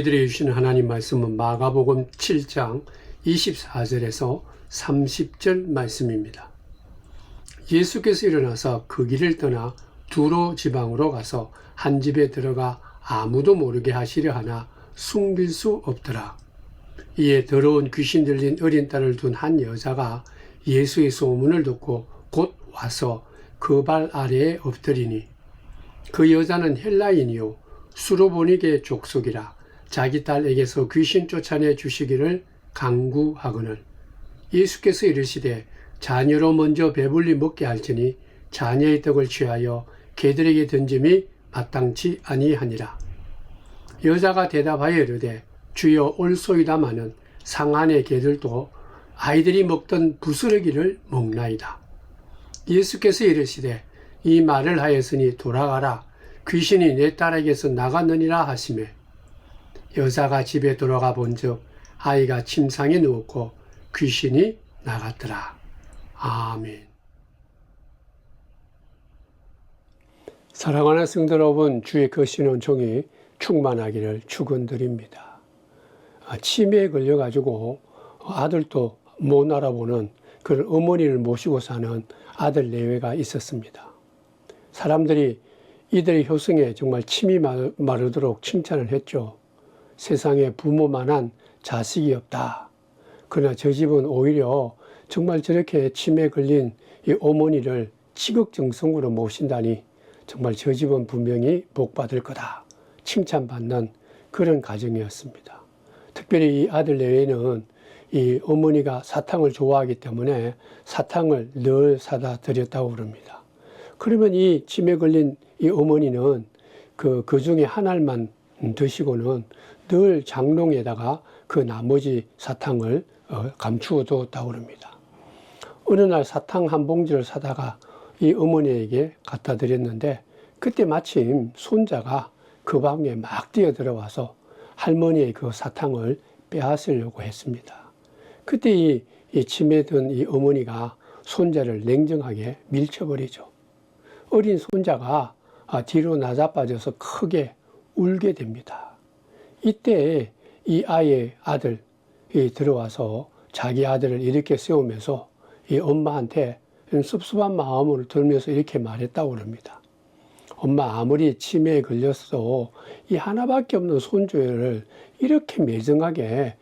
우리에게 들려주시는 하나님 말씀은 마가복음 7장 24절에서 30절 말씀입니다. 예수께서 일어나서 그 길을 떠나 두로 지방으로 가서 한 집에 들어가 아무도 모르게 하시려 하나 숨길 수 없더라. 이에 더러운 귀신 들린 어린 딸을 둔 한 여자가 예수의 소문을 듣고 곧 와서 그 발 아래에 엎드리니 그 여자는 헬라인이요 수로보니게 족속이라 자기 딸에게서 귀신 쫓아내 주시기를 간구하거늘 예수께서 이르시되 자녀로 먼저 배불리 먹게 할지니 자녀의 떡을 취하여 개들에게 던짐이 마땅치 아니하니라. 여자가 대답하여 이르되 주여 올소이다마는 상 안의 개들도 아이들이 먹던 부스러기를 먹나이다. 예수께서 이르시되 이 말을 하였으니 돌아가라. 귀신이 내 딸에게서 나갔느니라 하시매 여자가 집에 돌아가 본즉 아이가 침상에 누웠고 귀신이 나갔더라. 아멘. 사랑하는 성도 여러분, 주의 거시는 종이 충만하기를 축원드립니다. 치매에 걸려가지고 아들도 못 알아보는 그런 어머니를 모시고 사는 아들 내외가 있었습니다. 사람들이 이들의 효성에 정말 침이 마르도록 칭찬을 했죠. 세상에 부모만한 자식이 없다. 그러나 저 집은 오히려 정말 저렇게 치매에 걸린 이 어머니를 지극정성으로 모신다니 정말 저 집은 분명히 복받을 거다. 칭찬받는 그런 가정이었습니다. 특별히 이 아들 내외는 이 어머니가 사탕을 좋아하기 때문에 사탕을 늘 사다 드렸다고 그럽니다. 그러면 이 치매 걸린 이 어머니는 그 중에 한 알만 드시고는 늘 장롱에다가 그 나머지 사탕을 감추어 두었다고 그럽니다. 어느 날 사탕 한 봉지를 사다가 이 어머니에게 갖다 드렸는데 그때 마침 손자가 그 방에 막 뛰어 들어와서 할머니의 그 사탕을 빼앗으려고 했습니다. 그때 이 치매든 이 어머니가 손자를 냉정하게 밀쳐버리죠. 어린 손자가 뒤로 나자빠져서 크게 울게 됩니다. 이때 이 아이의 아들이 들어와서 자기 아들을 이렇게 세우면서 이 엄마한테 섭섭한 마음을 들면서 이렇게 말했다고 합니다. 엄마, 아무리 치매에 걸렸어 이 하나밖에 없는 손주를 이렇게 매정하게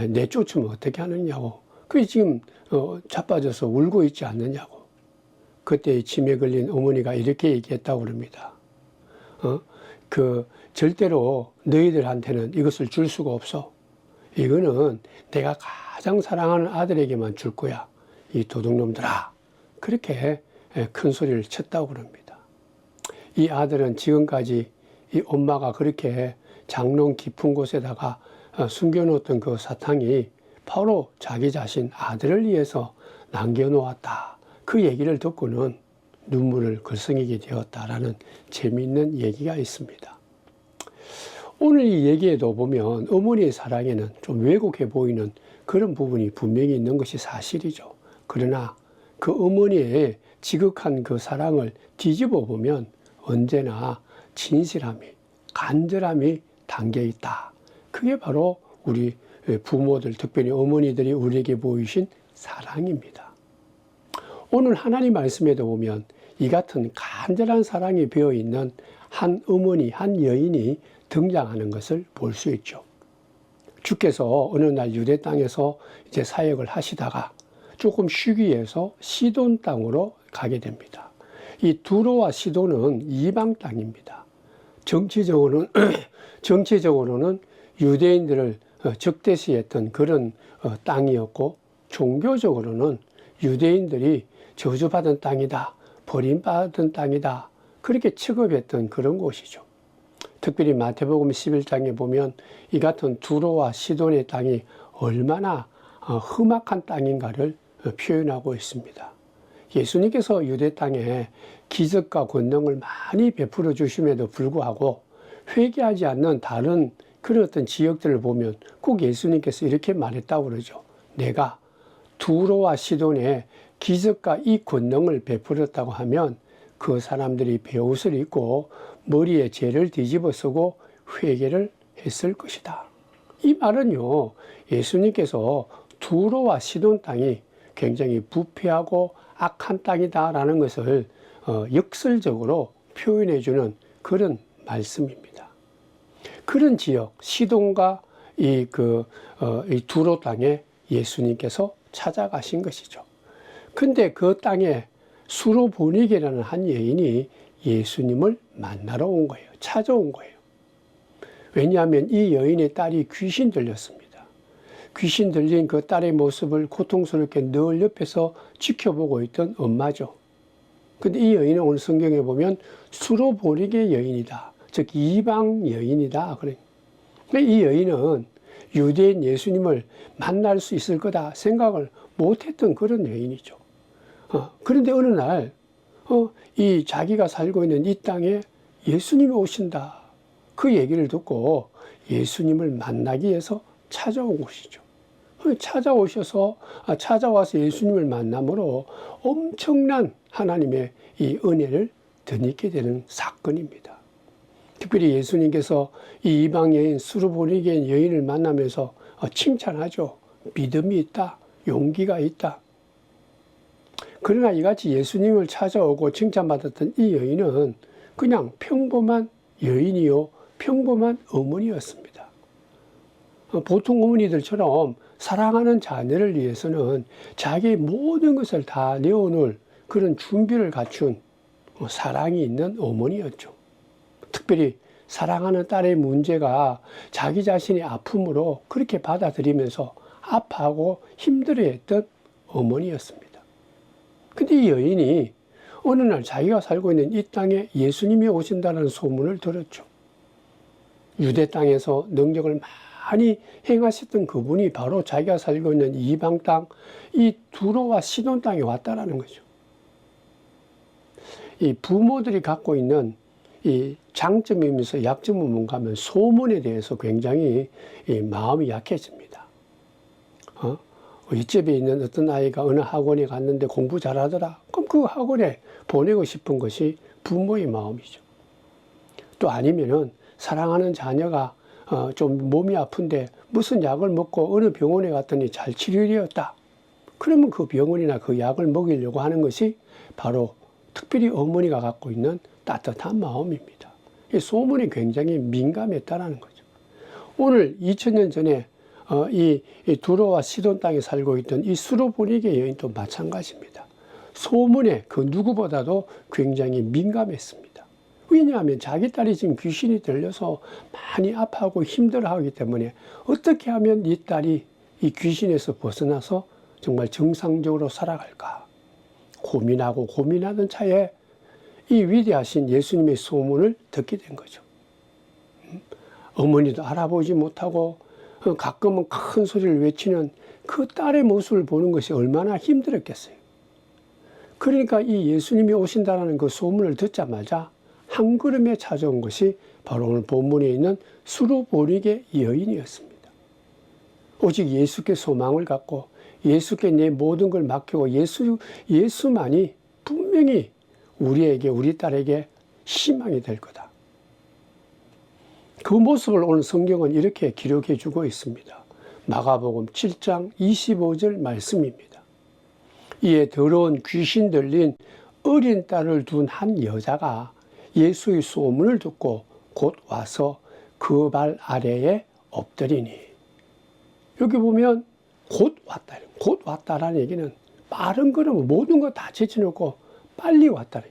내쫓으면 어떻게 하느냐고. 그게 지금 자빠져서 울고 있지 않느냐고. 그때 치매에 걸린 어머니가 이렇게 얘기했다고 합니다. 절대로 너희들한테는 이것을 줄 수가 없어. 이거는 내가 가장 사랑하는 아들에게만 줄 거야. 이 도둑놈들아. 그렇게 큰 소리를 쳤다고 합니다. 이 아들은 지금까지 이 엄마가 그렇게 장롱 깊은 곳에다가 숨겨놓았던 그 사탕이 바로 자기 자신 아들을 위해서 남겨놓았다. 그 얘기를 듣고는 눈물을 글썽이게 되었다라는 재미있는 얘기가 있습니다. 오늘 이 얘기에도 보면 어머니의 사랑에는 좀 왜곡해 보이는 그런 부분이 분명히 있는 것이 사실이죠. 그러나 그 어머니의 지극한 그 사랑을 뒤집어 보면 언제나 진실함이, 간절함이 담겨 있다. 그게 바로 우리 부모들, 특별히 어머니들이 우리에게 보이신 사랑입니다. 오늘 하나님 말씀에도 보면 이 같은 간절한 사랑이 배어 있는 한 어머니, 한 여인이 등장하는 것을 볼 수 있죠. 주께서 어느 날 유대 땅에서 이제 사역을 하시다가 조금 쉬기 위해서 시돈 땅으로 가게 됩니다. 이 두로와 시돈은 이방 땅입니다. 정치적으로는 유대인들을 적대시했던 그런 땅이었고, 종교적으로는 유대인들이 저주받은 땅이다, 버림받은 땅이다, 그렇게 취급했던 그런 곳이죠. 특별히 마태복음 11장에 보면 이 같은 두로와 시돈의 땅이 얼마나 험악한 땅인가를 표현하고 있습니다. 예수님께서 유대 땅에 기적과 권능을 많이 베풀어 주심에도 불구하고 회개하지 않는 다른 그런 어떤 지역들을 보면 꼭 예수님께서 이렇게 말했다고 그러죠. 내가 두로와 시돈에 기적과 이 권능을 베풀었다고 하면 그 사람들이 베옷을 입고 머리에 재를 뒤집어 쓰고 회개를 했을 것이다. 이 말은요, 예수님께서 두로와 시돈 땅이 굉장히 부패하고 악한 땅이다라는 것을 역설적으로 표현해주는 그런 말씀입니다. 그런 지역, 시돈과 이 두로 땅에 예수님께서 찾아가신 것이죠. 근데 그 땅에 수로보니게라는 한 여인이 예수님을 만나러 온 거예요. 찾아온 거예요. 왜냐하면 이 여인의 딸이 귀신 들렸습니다. 귀신 들린 그 딸의 모습을 고통스럽게 늘 옆에서 지켜보고 있던 엄마죠. 근데 이 여인은 오늘 성경에 보면 수로보니게 여인이다. 즉 이방 여인이다. 그러니까 이 여인은 유대인 예수님을 만날 수 있을 거다 생각을 못했던 그런 여인이죠. 그런데 어느 날 이 자기가 살고 있는 이 땅에 예수님이 오신다. 그 얘기를 듣고 예수님을 만나기 위해서 찾아온 것이죠. 찾아와서 예수님을 만남으로 엄청난 하나님의 이 은혜를 덧입게 되는 사건입니다. 특별히 예수님께서 이 이방 여인 수로보니게 여인을 만나면서 칭찬하죠. 믿음이 있다. 용기가 있다. 그러나 이같이 예수님을 찾아오고 칭찬받았던 이 여인은 그냥 평범한 여인이요, 평범한 어머니였습니다. 보통 어머니들처럼 사랑하는 자녀를 위해서는 자기의 모든 것을 다 내어놓을 그런 준비를 갖춘 사랑이 있는 어머니였죠. 특별히 사랑하는 딸의 문제가 자기 자신의 아픔으로 그렇게 받아들이면서 아파하고 힘들어했던 어머니였습니다. 근데 이 여인이 어느 날 자기가 살고 있는 이 땅에 예수님이 오신다는 소문을 들었죠. 유대 땅에서 능력을 많이 행하셨던 그분이 바로 자기가 살고 있는 이방 땅, 이 두로와 시돈 땅에 왔다라는 거죠. 이 부모들이 갖고 있는 이 장점이면서 약점은 뭔가 하면 소문에 대해서 굉장히 마음이 약해집니다. 옆집에 있는 어떤 아이가 어느 학원에 갔는데 공부 잘하더라. 그럼 그 학원에 보내고 싶은 것이 부모의 마음이죠. 또 아니면은 사랑하는 자녀가 좀 몸이 아픈데 무슨 약을 먹고 어느 병원에 갔더니 잘 치료되었다. 그러면 그 병원이나 그 약을 먹이려고 하는 것이 바로 특별히 어머니가 갖고 있는 따뜻한 마음입니다. 이 소문이 굉장히 민감했다는 거죠. 오늘 2000년 전에 이 두로와 시돈 땅에 살고 있던 이 수로보니게 여인도 마찬가지입니다. 소문에 그 누구보다도 굉장히 민감했습니다. 왜냐하면 자기 딸이 지금 귀신이 들려서 많이 아파하고 힘들어하기 때문에 어떻게 하면 이 딸이 이 귀신에서 벗어나서 정말 정상적으로 살아갈까 고민하고 고민하던 차에 이 위대하신 예수님의 소문을 듣게 된 거죠. 어머니도 알아보지 못하고 가끔은 큰 소리를 외치는 그 딸의 모습을 보는 것이 얼마나 힘들었겠어요. 그러니까 이 예수님이 오신다는 그 소문을 듣자마자 한 걸음에 찾아온 것이 바로 오늘 본문에 있는 수로보니게 여인이었습니다. 오직 예수께 소망을 갖고 예수께 내 모든 걸 맡기고 예수만이 분명히 우리에게, 우리 딸에게 희망이 될 거다. 그 모습을 오늘 성경은 이렇게 기록해 주고 있습니다. 마가복음 7장 25절 말씀입니다. 이에 더러운 귀신 들린 어린 딸을 둔 한 여자가 예수의 소문을 듣고 곧 와서 그 발 아래에 엎드리니. 여기 보면 곧 왔다. 곧 왔다라는 얘기는 빠른 걸음을 모든 거 다 제쳐놓고 빨리 왔다.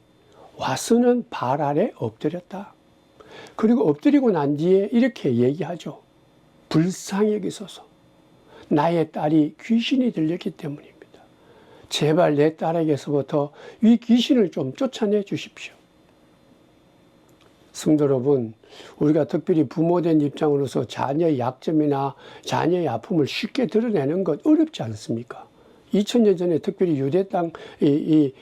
와서는 발 아래 엎드렸다. 그리고 엎드리고 난 뒤에 이렇게 얘기하죠. 불쌍히 여기소서. 나의 딸이 귀신이 들렸기 때문입니다. 제발 내 딸에게서부터 이 귀신을 좀 쫓아내 주십시오. 성도 여러분, 우리가 특별히 부모된 입장으로서 자녀의 약점이나 자녀의 아픔을 쉽게 드러내는 것 어렵지 않습니까? 2000년 전에 특별히 유대 땅,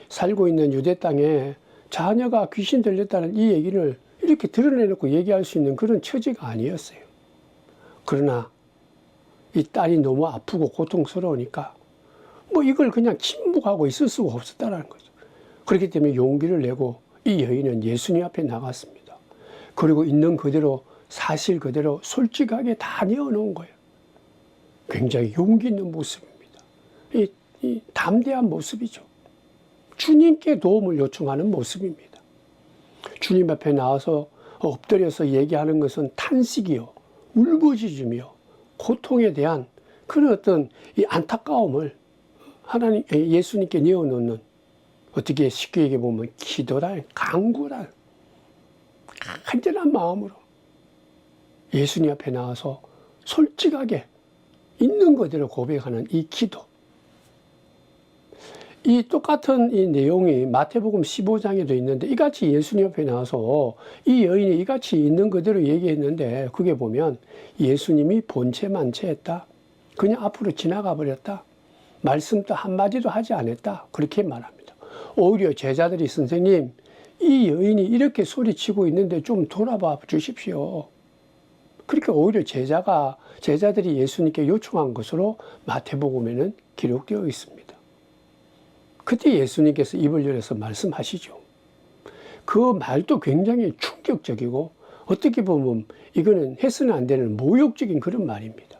살고 있는 유대 땅에 자녀가 귀신 들렸다는 이 얘기를 이렇게 드러내놓고 얘기할 수 있는 그런 처지가 아니었어요. 그러나 이 딸이 너무 아프고 고통스러우니까 뭐 이걸 그냥 침묵하고 있을 수가 없었다는 거죠. 그렇기 때문에 용기를 내고 이 여인은 예수님 앞에 나갔습니다. 그리고 있는 그대로 사실 그대로 솔직하게 다 내어놓은 거예요. 굉장히 용기 있는 모습입니다. 이 담대한 모습이죠. 주님께 도움을 요청하는 모습입니다. 주님 앞에 나와서 엎드려서 얘기하는 것은 탄식이요, 울부짖으며 고통에 대한 그런 어떤 이 안타까움을 하나님, 예수님께 내어놓는, 어떻게 쉽게 얘기해 보면 기도랄, 간구랄, 간절한 마음으로 예수님 앞에 나와서 솔직하게 있는 그대로 고백하는 이 기도. 이 똑같은 이 내용이 마태복음 15장에도 있는데, 이같이 예수님 앞에 나와서 이 여인이 이같이 있는 그대로 얘기했는데, 그게 보면 예수님이 본체만체했다. 그냥 앞으로 지나가 버렸다. 말씀도 한마디도 하지 않았다. 그렇게 말합니다. 오히려 제자들이 선생님, 이 여인이 이렇게 소리치고 있는데 좀 돌아봐 주십시오. 그렇게 오히려 제자들이 예수님께 요청한 것으로 마태복음에는 기록되어 있습니다. 그때 예수님께서 입을 열어서 말씀하시죠. 그 말도 굉장히 충격적이고 어떻게 보면 이거는 해서는 안 되는 모욕적인 그런 말입니다.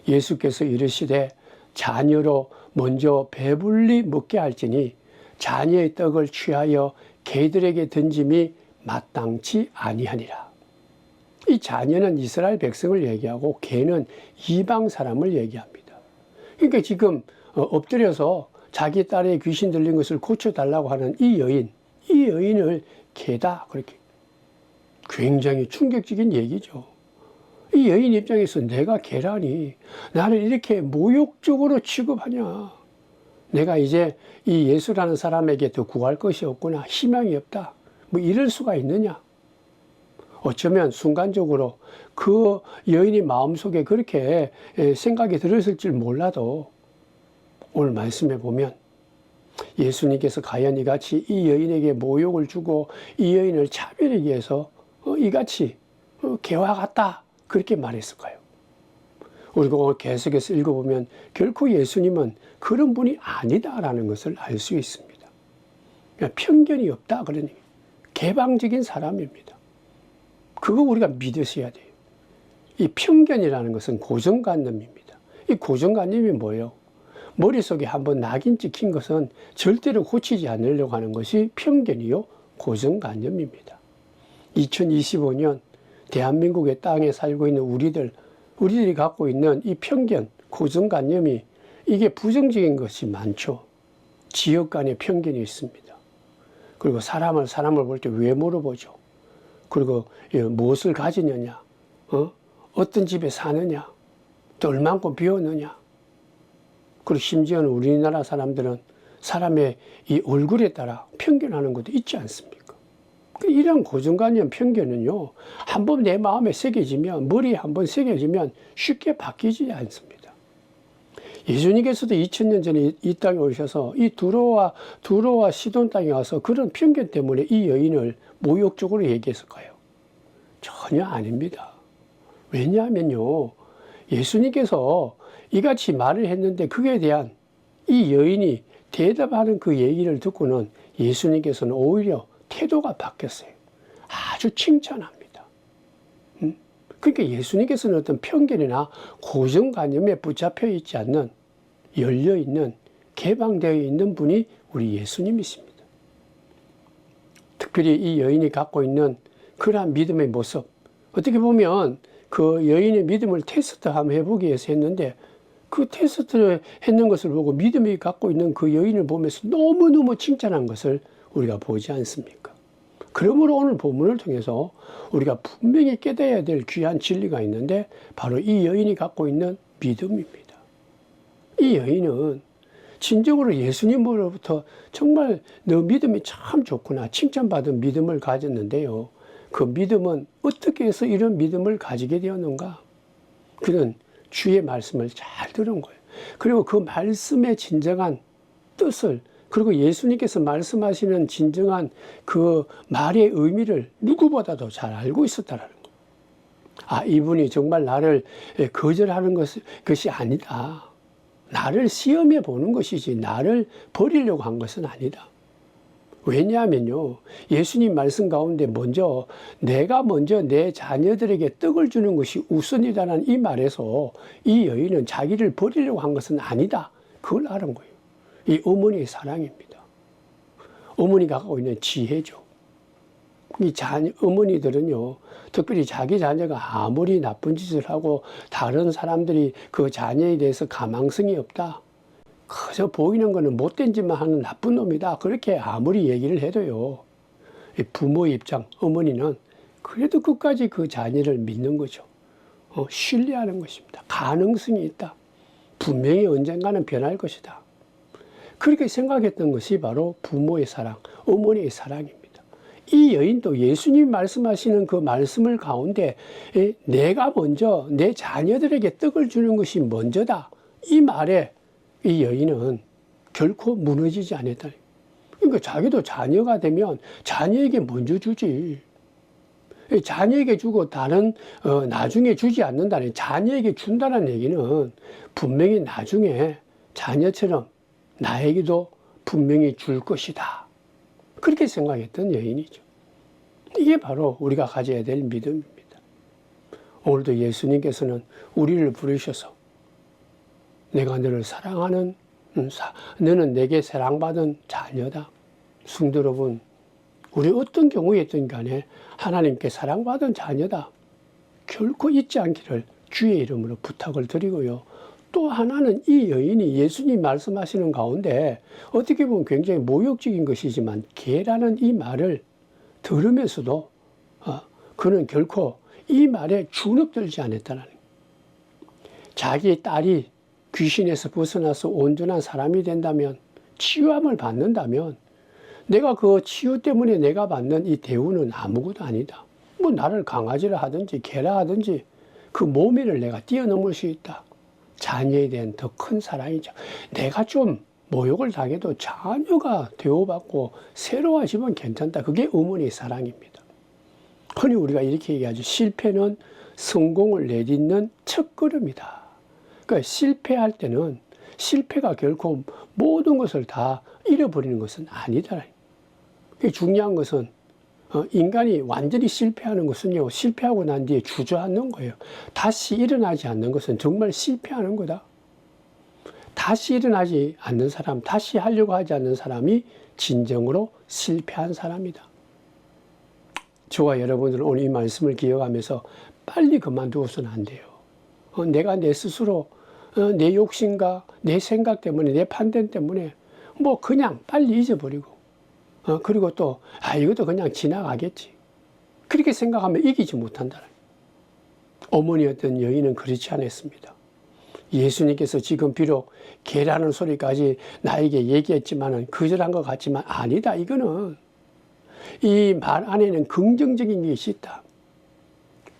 예수께서 이르시되 자녀로 먼저 배불리 먹게 할지니 자녀의 떡을 취하여 개들에게 던짐이 마땅치 아니하니라. 이 자녀는 이스라엘 백성을 얘기하고 개는 이방 사람을 얘기합니다. 그러니까 지금 엎드려서 자기 딸의 귀신 들린 것을 고쳐달라고 하는 이 여인을 개다, 그렇게 굉장히 충격적인 얘기죠. 이 여인 입장에서 내가 개라니, 나를 이렇게 모욕적으로 취급하냐, 내가 이제 이 예수라는 사람에게 더 구할 것이 없구나, 희망이 없다, 뭐 이럴 수가 있느냐. 어쩌면 순간적으로 그 여인의 마음속에 그렇게 생각이 들었을 줄 몰라도 오늘 말씀에 보면 예수님께서 과연 이같이 이 여인에게 모욕을 주고 이 여인을 차별하기 위해서 이같이 개와 같다 그렇게 말했을까요? 우리가 오늘 계속해서 읽어보면 결코 예수님은 그런 분이 아니다라는 것을 알 수 있습니다. 편견이 없다, 그러니 개방적인 사람입니다. 그거 우리가 믿으셔야 돼요. 이 편견이라는 것은 고정관념입니다. 이 고정관념이 뭐예요? 머릿속에 한번 낙인 찍힌 것은 절대로 고치지 않으려고 하는 것이 편견이요, 고정관념입니다. 2025년 대한민국의 땅에 살고 있는 우리들이 갖고 있는 이 편견, 고정관념이 이게 부정적인 것이 많죠. 지역 간의 편견이 있습니다. 그리고 사람을 볼 때 외모로 보죠. 그리고 무엇을 가지느냐, 어떤 집에 사느냐, 또 얼만큼 비웠느냐. 그리고 심지어는 우리나라 사람들은 사람의 이 얼굴에 따라 편견하는 것도 있지 않습니까? 이런 고정관념 편견은요, 한번 내 마음에 새겨지면, 머리에 한번 새겨지면 쉽게 바뀌지 않습니다. 예수님께서도 2000년 전에 이 땅에 오셔서 이 두로와 시돈 땅에 와서 그런 편견 때문에 이 여인을 모욕적으로 얘기했을까요? 전혀 아닙니다. 왜냐하면요, 예수님께서 이같이 말을 했는데 그에 대한 이 여인이 대답하는 그 얘기를 듣고는 예수님께서는 오히려 태도가 바뀌었어요. 아주 칭찬합니다. 그러니까 예수님께서는 어떤 편견이나 고정관념에 붙잡혀 있지 않는, 열려있는, 개방되어 있는 분이 우리 예수님이십니다. 특별히 이 여인이 갖고 있는 그러한 믿음의 모습, 어떻게 보면 그 여인의 믿음을 테스트 한번 해보기 위해서 했는데, 그 테스트를 했는 것을 보고 믿음이 갖고 있는 그 여인을 보면서 너무너무 칭찬한 것을 우리가 보지 않습니까? 그러므로 오늘 본문을 통해서 우리가 분명히 깨달아야 될 귀한 진리가 있는데, 바로 이 여인이 갖고 있는 믿음입니다. 이 여인은 진정으로 예수님으로부터 정말 너 믿음이 참 좋구나, 칭찬받은 믿음을 가졌는데요. 그 믿음은 어떻게 해서 이런 믿음을 가지게 되었는가? 그는 주의 말씀을 잘 들은 거예요. 그리고 그 말씀의 진정한 뜻을, 그리고 예수님께서 말씀하시는 진정한 그 말의 의미를 누구보다도 잘 알고 있었다는 거예요. 아, 이분이 정말 나를 거절하는 것이 아니다. 나를 시험해 보는 것이지 나를 버리려고 한 것은 아니다. 왜냐하면요, 예수님 말씀 가운데 내가 먼저 내 자녀들에게 떡을 주는 것이 우선이다라는 이 말에서 이 여인은 자기를 버리려고 한 것은 아니다. 그걸 알은 거예요. 이 어머니의 사랑입니다. 어머니가 갖고 있는 지혜죠. 어머니들은요, 특별히 자기 자녀가 아무리 나쁜 짓을 하고 다른 사람들이 그 자녀에 대해서 가망성이 없다. 그저 보이는 거는 못된 짓만 하는 나쁜 놈이다. 그렇게 아무리 얘기를 해도요, 부모의 입장, 어머니는 그래도 끝까지 그 자녀를 믿는 거죠. 신뢰하는 것입니다. 가능성이 있다. 분명히 언젠가는 변할 것이다. 그렇게 생각했던 것이 바로 부모의 사랑, 어머니의 사랑입니다. 이 여인도 예수님 말씀하시는 그 말씀을 가운데 내가 먼저 내 자녀들에게 떡을 주는 것이 먼저다. 이 말에 이 여인은 결코 무너지지 않았다. 그러니까 자기도 자녀가 되면 자녀에게 먼저 주지. 자녀에게 주고 다른 나중에 주지 않는다는, 자녀에게 준다는 얘기는 분명히 나중에 자녀처럼 나에게도 분명히 줄 것이다. 그렇게 생각했던 여인이죠. 이게 바로 우리가 가져야 될 믿음입니다. 오늘도 예수님께서는 우리를 부르셔서 내가 너를 사랑하는, 너는 내게 사랑받은 자녀다. 성도 여러분, 우리 어떤 경우였든 간에 하나님께 사랑받은 자녀다. 결코 잊지 않기를 주의 이름으로 부탁을 드리고요. 또 하나는 이 여인이 예수님 말씀하시는 가운데 어떻게 보면 굉장히 모욕적인 것이지만 개라는 이 말을 들으면서도 그는 결코 이 말에 주눅들지 않았다는 거예요. 자기의 딸이 귀신에서 벗어나서 온전한 사람이 된다면, 치유함을 받는다면 내가 그 치유 때문에 내가 받는 이 대우는 아무것도 아니다. 뭐 나를 강아지라 하든지 개라 하든지 그 모면을 내가 뛰어넘을 수 있다. 자녀에 대한 더 큰 사랑이죠. 내가 좀 모욕을 당해도 자녀가 대우받고 새로워지면 괜찮다. 그게 어머니의 사랑입니다. 흔히 우리가 이렇게 얘기하죠. 실패는 성공을 내딛는 첫걸음이다. 그러니까 실패할 때는 실패가 결코 모든 것을 다 잃어버리는 것은 아니다. 중요한 것은 인간이 완전히 실패하는 것은요, 실패하고 난 뒤에 주저앉는 거예요. 다시 일어나지 않는 것은 정말 실패하는 거다. 다시 일어나지 않는 사람, 다시 하려고 하지 않는 사람이 진정으로 실패한 사람이다. 저와 여러분들은 오늘 이 말씀을 기억하면서 빨리 그만두고서는 안 돼요. 내가 내 스스로 내 욕심과 내 생각 때문에, 내 판단 때문에 뭐 그냥 빨리 잊어버리고, 그리고 또 이것도 그냥 지나가겠지. 그렇게 생각하면 이기지 못한다. 어머니였던 여인은 그렇지 않았습니다. 예수님께서 지금 비록 개라는 소리까지 나에게 얘기했지만은 거절한 것 같지만 아니다. 이거는 이 말 안에는 긍정적인 것이 있다.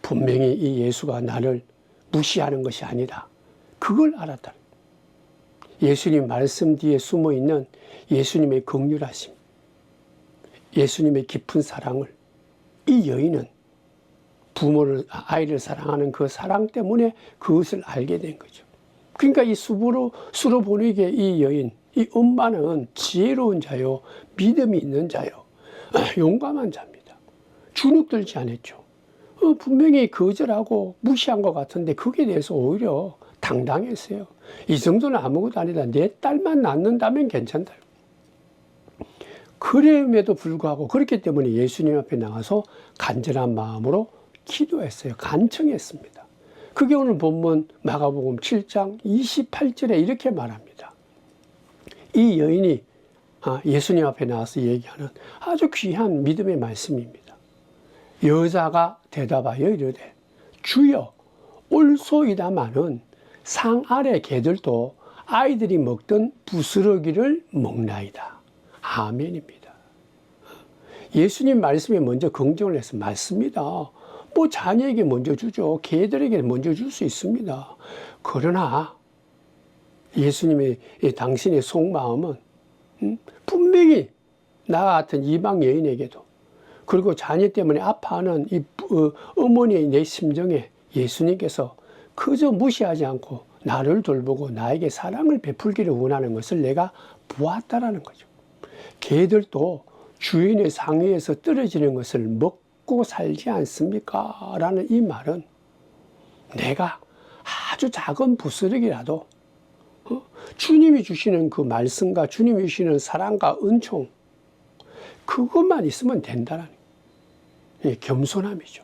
분명히 이 예수가 나를 무시하는 것이 아니다. 그걸 알았다. 예수님 말씀 뒤에 숨어 있는 예수님의 긍휼하심, 예수님의 깊은 사랑을 이 여인은 아이를 사랑하는 그 사랑 때문에 그것을 알게 된 거죠. 그러니까 이 수로 보내게 이 여인, 이 엄마는 지혜로운 자요, 믿음이 있는 자요, 용감한 자입니다. 주눅들지 않았죠. 분명히 거절하고 무시한 것 같은데 거기에 대해서 오히려 당당했어요. 이 정도는 아무것도 아니다. 내 딸만 낳는다면 괜찮다. 그럼에도 불구하고 그렇기 때문에 예수님 앞에 나가서 간절한 마음으로 기도했어요. 간청했습니다. 그게 오늘 본문 마가복음 7장 28절에 이렇게 말합니다. 이 여인이 예수님 앞에 나와서 얘기하는 아주 귀한 믿음의 말씀입니다. 여자가 대답하여 이르되 주여 올소이다마는 상 아래 개들도 아이들이 먹던 부스러기를 먹나이다. 아멘입니다. 예수님 말씀에 먼저 긍정을 해서 맞습니다. 뭐 자녀에게 먼저 주죠. 개들에게 먼저 줄 수 있습니다. 그러나 예수님의 당신의 속마음은 분명히 나 같은 이방 여인에게도, 그리고 자녀 때문에 아파하는 이 어머니의 내 심정에 예수님께서 그저 무시하지 않고 나를 돌보고 나에게 사랑을 베풀기를 원하는 것을 내가 보았다라는 거죠. 개들도 주인의 상위에서 떨어지는 것을 먹고 살지 않습니까? 라는 이 말은 내가 아주 작은 부스러기라도 주님이 주시는 그 말씀과 주님이 주시는 사랑과 은총, 그것만 있으면 된다는 겸손함이죠.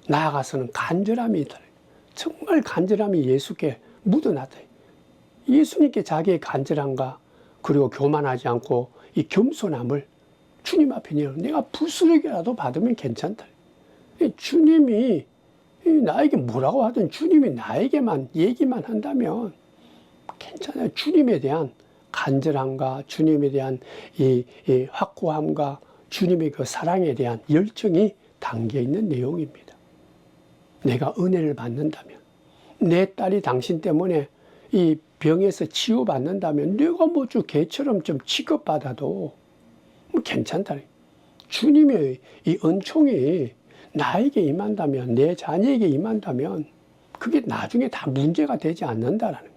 나아가서는 간절함이다. 정말 간절함이 예수께 묻어났다. 예수님께 자기의 간절함과 그리고 교만하지 않고 이 겸손함을 주님 앞에 내어 내가 부스러기라도 받으면 괜찮다. 주님이 나에게 뭐라고 하든 주님이 나에게만 얘기만 한다면 괜찮아요. 주님에 대한 간절함과 주님에 대한 이 확고함과 주님의 그 사랑에 대한 열정이 담겨 있는 내용입니다. 내가 은혜를 받는다면, 내 딸이 당신 때문에 이 병에서 치유받는다면 내가 뭐 좀 개처럼 좀 취급받아도 뭐 괜찮다. 주님의 이 은총이 나에게 임한다면, 내 자녀에게 임한다면 그게 나중에 다 문제가 되지 않는다라는 거예요.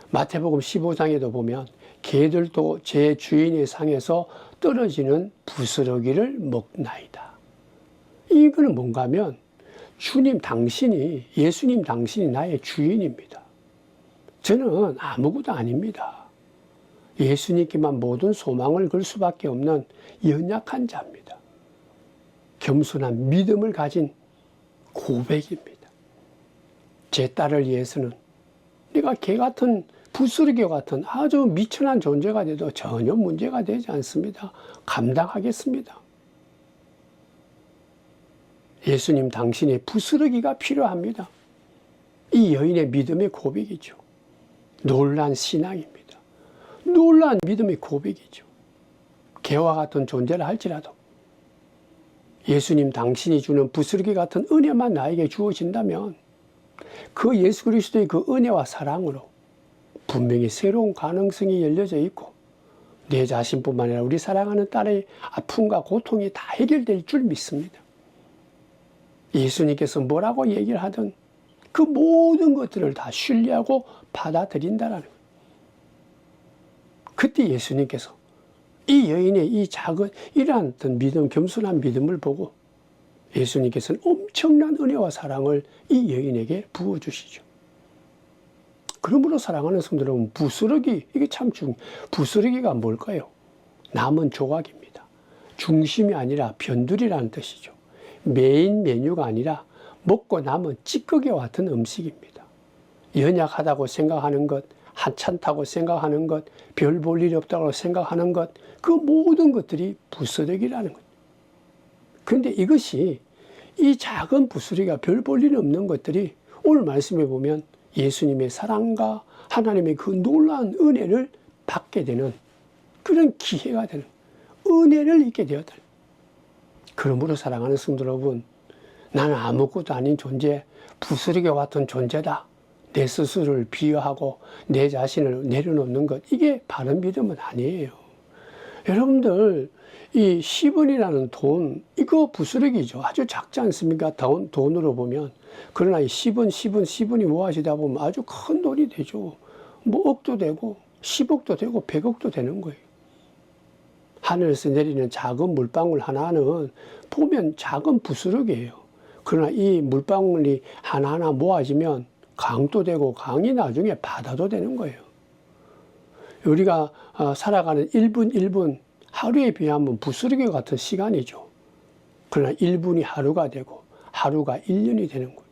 마태복음 15장에도 보면 개들도 제 주인의 상에서 떨어지는 부스러기를 먹나이다. 이거는 뭔가 하면 주님 당신이, 예수님 당신이 나의 주인입니다. 저는 아무것도 아닙니다. 예수님께만 모든 소망을 걸 수밖에 없는 연약한 자입니다. 겸손한 믿음을 가진 고백입니다. 제 딸을 위해서는 내가 개 같은 부스러기 같은 아주 미천한 존재가 돼도 전혀 문제가 되지 않습니다. 감당하겠습니다. 예수님 당신의 부스러기가 필요합니다. 이 여인의 믿음의 고백이죠. 놀란 신앙입니다. 놀란 믿음의 고백이죠. 개와 같은 존재를 할지라도 예수님 당신이 주는 부스러기 같은 은혜만 나에게 주어진다면 그 예수 그리스도의 그 은혜와 사랑으로 분명히 새로운 가능성이 열려져 있고 내 자신뿐만 아니라 우리 사랑하는 딸의 아픔과 고통이 다 해결될 줄 믿습니다. 예수님께서 뭐라고 얘기를 하든 그 모든 것들을 다 신뢰하고 받아들인다라는 거예요. 그때 예수님께서 이 여인의 이 작은 이러한 믿음, 겸손한 믿음을 보고 예수님께서는 엄청난 은혜와 사랑을 이 여인에게 부어주시죠. 그러므로 사랑하는 성도 여러분, 부스러기, 이게 참 부스러기가 뭘까요? 남은 조각입니다. 중심이 아니라 변두리라는 뜻이죠. 메인 메뉴가 아니라 먹고 남은 찌꺼기와 같은 음식입니다. 연약하다고 생각하는 것, 하찮다고 생각하는 것, 별 볼 일이 없다고 생각하는 것, 그 모든 것들이 부스러기라는 것. 그런데 이것이 이 작은 부스러기가 별 볼 일 없는 것들이 오늘 말씀해 보면 예수님의 사랑과 하나님의 그 놀라운 은혜를 받게 되는 그런 기회가 되는, 은혜를 잊게 되었다. 그러므로 사랑하는 성도 여러분, 나는 아무것도 아닌 존재, 부스러기와 같은 존재다. 내 스스로를 비하하고 내 자신을 내려놓는 것, 이게 바른 믿음은 아니에요. 여러분들, 이 10원이라는 돈, 이거 부스러기죠. 아주 작지 않습니까? 돈으로 보면. 그러나 이 10원이 모아지다 보면 아주 큰 돈이 되죠. 뭐 억도 되고 10억도 되고 100억도 되는 거예요. 하늘에서 내리는 작은 물방울 하나는 보면 작은 부스러기예요. 그러나 이 물방울이 하나하나 모아지면 강도 되고 강이 나중에 바다도 되는 거예요. 우리가 살아가는 1분 1분 하루에 비하면 부스러기 같은 시간이죠. 그러나 1분이 하루가 되고 하루가 1년이 되는 거예요.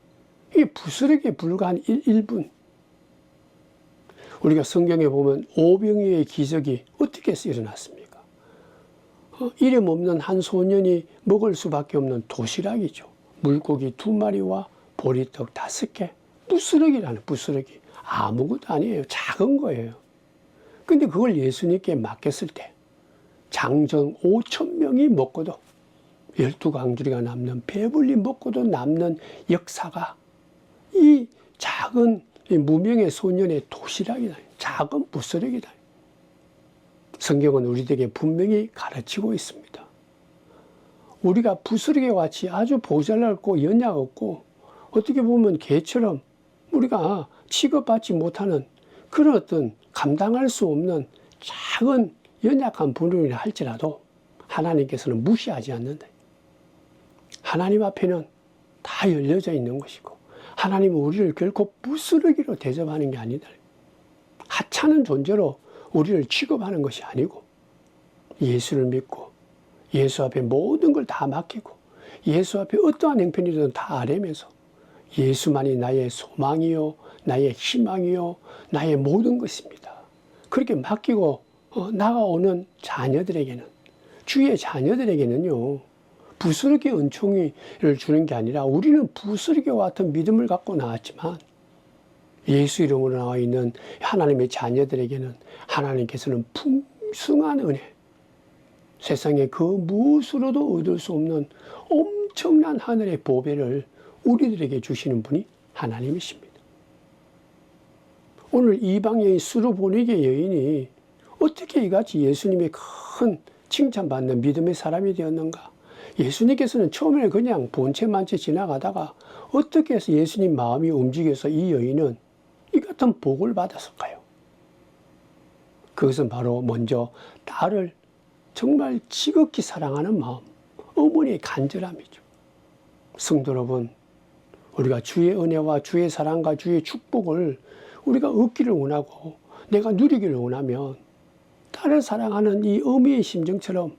이게 부스러기에 불과한 1분. 우리가 성경에 보면 오병이어의 기적이 어떻게 일어났습니까? 이름 없는 한 소년이 먹을 수밖에 없는 도시락이죠. 물고기 2마리와 보리떡 5개. 부스러기라는 부스러기. 아무것도 아니에요. 작은 거예요. 근데 그걸 예수님께 맡겼을 때 장정 5,000명이 먹고도 12강주리가 남는, 배불리 먹고도 남는 역사가 이 작은 무명의 소년의 도시락이다. 작은 부스러기다. 성경은 우리에게 분명히 가르치고 있습니다. 우리가 부스러기와 같이 아주 보잘났고 연약 없고 어떻게 보면 개처럼 우리가 취급받지 못하는 그런 어떤 감당할 수 없는 작은 연약한 분이라 할지라도 하나님께서는 무시하지 않는다. 하나님 앞에는 다 열려져 있는 것이고 하나님은 우리를 결코 부스러기로 대접하는 게 아니다. 하찮은 존재로 우리를 취급하는 것이 아니고 예수를 믿고 예수 앞에 모든 걸 다 맡기고 예수 앞에 어떠한 형편이든 다 아뢰면서 예수만이 나의 소망이요 나의 희망이요 나의 모든 것입니다. 그렇게 맡기고 나아오는 자녀들에게는 주의 자녀들에게는요 부스러기 은총을 주는 게 아니라 우리는 부스러기와 같은 믿음을 갖고 나왔지만 예수 이름으로 나와 있는 하나님의 자녀들에게는 하나님께서는 풍성한 은혜, 세상에 그 무엇으로도 얻을 수 없는 엄청난 하늘의 보배를 우리들에게 주시는 분이 하나님이십니다. 오늘 이방 여인 수르보니게 여인이 어떻게 이같이 예수님의 큰 칭찬받는 믿음의 사람이 되었는가? 예수님께서는 처음에 그냥 본체만 채 지나가다가 어떻게 해서 예수님 마음이 움직여서 이 여인은 이 같은 복을 받았을까요? 그것은 바로 먼저 딸을 정말 지극히 사랑하는 마음, 어머니의 간절함이죠. 성도 여러분, 우리가 주의 은혜와 주의 사랑과 주의 축복을 우리가 얻기를 원하고 내가 누리기를 원하면 딸을 사랑하는 이 어미의 심정처럼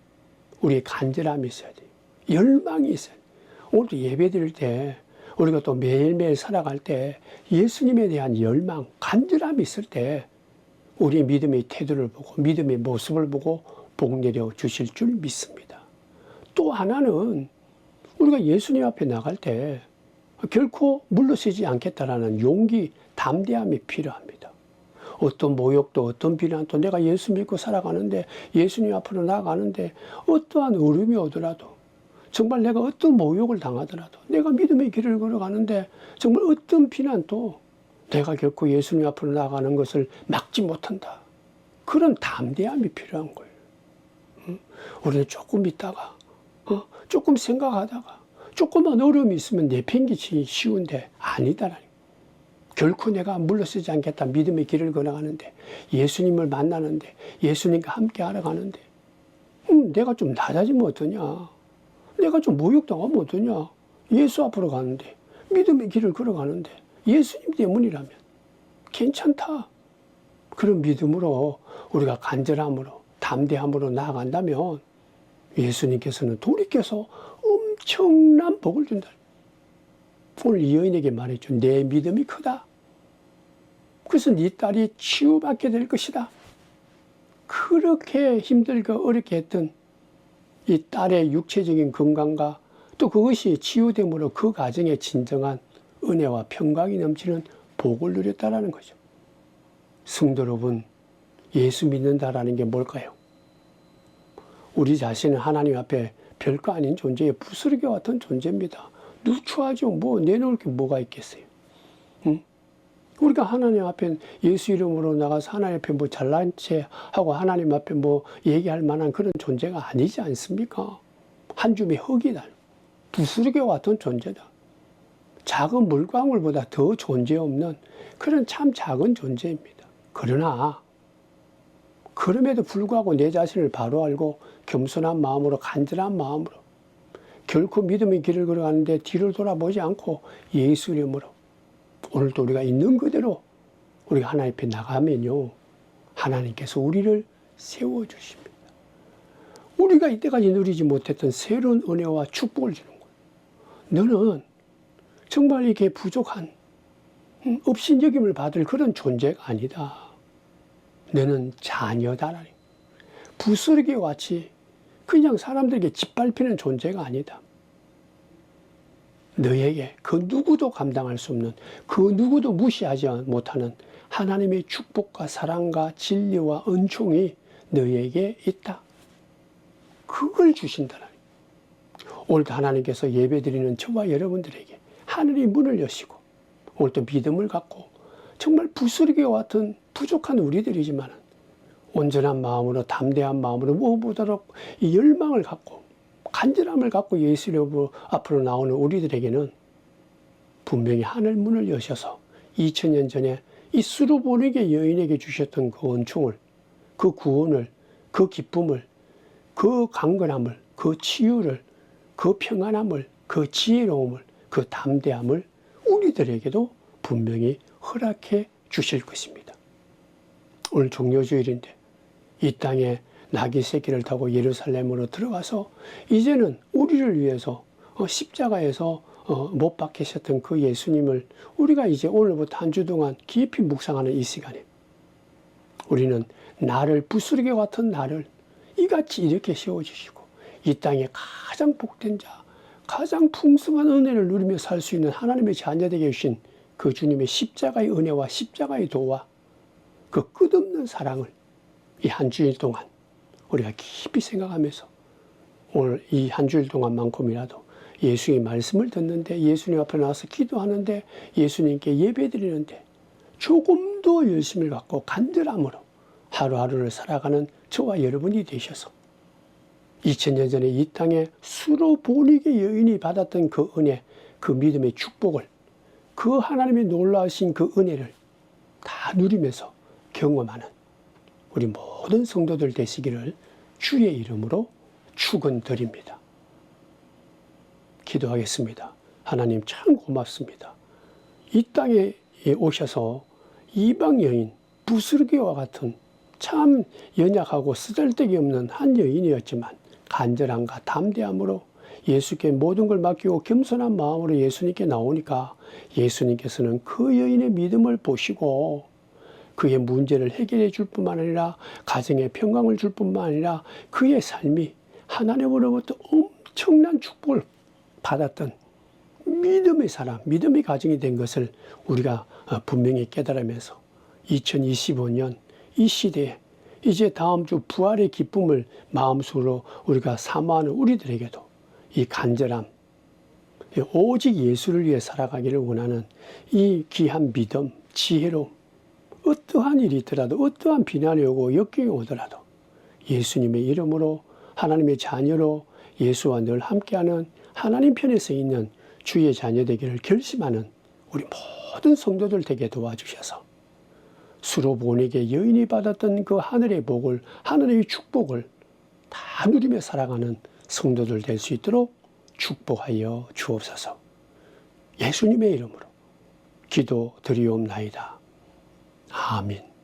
우리의 간절함이 있어야 돼요. 열망이 있어야 돼요. 오늘도 예배 드릴 때 우리가 또 매일매일 살아갈 때 예수님에 대한 열망, 간절함이 있을 때 우리의 믿음의 태도를 보고 믿음의 모습을 보고 복 내려 주실 줄 믿습니다. 또 하나는 우리가 예수님 앞에 나갈 때 결코 물러서지 않겠다라는 용기, 담대함이 필요합니다. 어떤 모욕도 어떤 비난도 내가 예수 믿고 살아가는데 예수님 앞으로 나아가는데 어떠한 어려움이 오더라도 정말 내가 어떤 모욕을 당하더라도 내가 믿음의 길을 걸어가는데 정말 어떤 비난도 내가 결코 예수님 앞으로 나아가는 것을 막지 못한다. 그런 담대함이 필요한 거예요. 우리는 조금 있다가 조금 생각하다가 조금만 어려움이 있으면 내팽개치기 쉬운데 아니다라니. 결코 내가 물러서지 않겠다. 믿음의 길을 걸어가는데 예수님을 만나는데 예수님과 함께 알아가는데 내가 좀 낮아지면 어떠냐. 내가 좀 모욕당하면 어떠냐. 예수 앞으로 가는데 믿음의 길을 걸어가는데 예수님 때문이라면 괜찮다. 그런 믿음으로 우리가 간절함으로 담대함으로 나아간다면 예수님께서는 돌이켜서 엄청난 복을 준다. 오늘 이 여인에게 말했죠. 내 믿음이 크다. 그래서 네 딸이 치유받게 될 것이다. 그렇게 힘들고 어렵게 했던 이 딸의 육체적인 건강과 또 그것이 치유됨으로 그 가정에 진정한 은혜와 평강이 넘치는 복을 누렸다라는 거죠. 성도 여러분, 예수 믿는다라는 게 뭘까요? 우리 자신은 하나님 앞에 별거 아닌 존재의 부스러기와 같은 존재입니다. 누추하죠. 뭐 내놓을 게 뭐가 있겠어요. 응? 우리가 하나님 앞에 예수 이름으로 나가서 하나님 앞에 뭐 잘난 체 하고 하나님 앞에 뭐 얘기할 만한 그런 존재가 아니지 않습니까? 한 줌의 흙이다. 부스러기와 같은 존재다. 작은 물방울보다 더 존재 없는 그런 참 작은 존재입니다. 그러나 그럼에도 불구하고 내 자신을 바로 알고 겸손한 마음으로 간절한 마음으로 결코 믿음의 길을 걸어가는데 뒤를 돌아보지 않고 예수 이름으로 오늘도 우리가 있는 그대로 우리가 하나님 앞에 나가면요 하나님께서 우리를 세워주십니다. 우리가 이때까지 누리지 못했던 새로운 은혜와 축복을 주는 거예요. 너는 정말 이렇게 부족한 업신여김을 받을 그런 존재가 아니다. 너는 자녀다라니. 부스러기와 같이 그냥 사람들에게 짓밟히는 존재가 아니다. 너에게 그 누구도 감당할 수 없는 그 누구도 무시하지 못하는 하나님의 축복과 사랑과 진리와 은총이 너에게 있다. 그걸 주신다라니. 오늘도 하나님께서 예배드리는 저와 여러분들에게 하늘의 문을 여시고 오늘도 믿음을 갖고 정말 부스러기와 같은 부족한 우리들이지만 온전한 마음으로 담대한 마음으로 무엇보다도 이 열망을 갖고 간절함을 갖고 예수 이름 앞으로 나오는 우리들에게는 분명히 하늘 문을 여셔서 2000년 전에 이 수르보니게 여인에게 주셨던 그 은총을 그 구원을 그 기쁨을, 그 강건함을, 그 치유를, 그 평안함을, 그 지혜로움을, 그 담대함을 우리들에게도 분명히 허락해 주실 것입니다. 오늘 종료주일인데 이 땅에 나귀 새끼를 타고 예루살렘으로 들어가서 이제는 우리를 위해서 십자가에서 못 박히셨던 그 예수님을 우리가 이제 오늘부터 한 주 동안 깊이 묵상하는 이 시간에 우리는 나를 부스러기 같은 나를 이같이 이렇게 세워주시고 이 땅에 가장 복된 자, 가장 풍성한 은혜를 누리며 살 수 있는 하나님의 자녀되게 해주신 그 주님의 십자가의 은혜와 십자가의 도와 그 끝없는 사랑을 이 한 주일 동안 우리가 깊이 생각하면서 오늘 이 한 주일 동안만큼이라도 예수의 말씀을 듣는데, 예수님 앞에 나와서 기도하는데, 예수님께 예배드리는데 조금 더 열심을 갖고 간절함으로 하루하루를 살아가는 저와 여러분이 되셔서 2000년 전에 이 땅에 수로 보니게 여인이 받았던 그 은혜, 그 믿음의 축복을, 그 하나님의 놀라우신 그 은혜를 다 누리면서 경험하는 우리 모든 성도들 되시기를 주의 이름으로 축원드립니다. 기도하겠습니다. 하나님 참 고맙습니다. 이 땅에 오셔서 이방 여인 부스르기와 같은 참 연약하고 쓰잘데기 없는 한 여인이었지만 간절함과 담대함으로 예수께 모든 걸 맡기고 겸손한 마음으로 예수님께 나오니까 예수님께서는 그 여인의 믿음을 보시고 그의 문제를 해결해 줄 뿐만 아니라 가정에 평강을 줄 뿐만 아니라 그의 삶이 하나님으로부터 엄청난 축복을 받았던 믿음의 사람, 믿음의 가정이 된 것을 우리가 분명히 깨달으면서 2025년 이 시대에 이제 다음 주 부활의 기쁨을 마음속으로 우리가 사모하는 우리들에게도 이 간절함, 오직 예수를 위해 살아가기를 원하는 이 귀한 믿음, 지혜로움, 어떠한 일이 있더라도 어떠한 비난이 오고 역경이 오더라도 예수님의 이름으로 하나님의 자녀로 예수와 늘 함께하는 하나님 편에 서 있는 주의 자녀 되기를 결심하는 우리 모든 성도들 되게 도와주셔서 수로 보내게 여인이 받았던 그 하늘의 복을, 하늘의 축복을 다 누리며 살아가는 성도들 될 수 있도록 축복하여 주옵소서. 예수님의 이름으로 기도드리옵나이다. 아멘.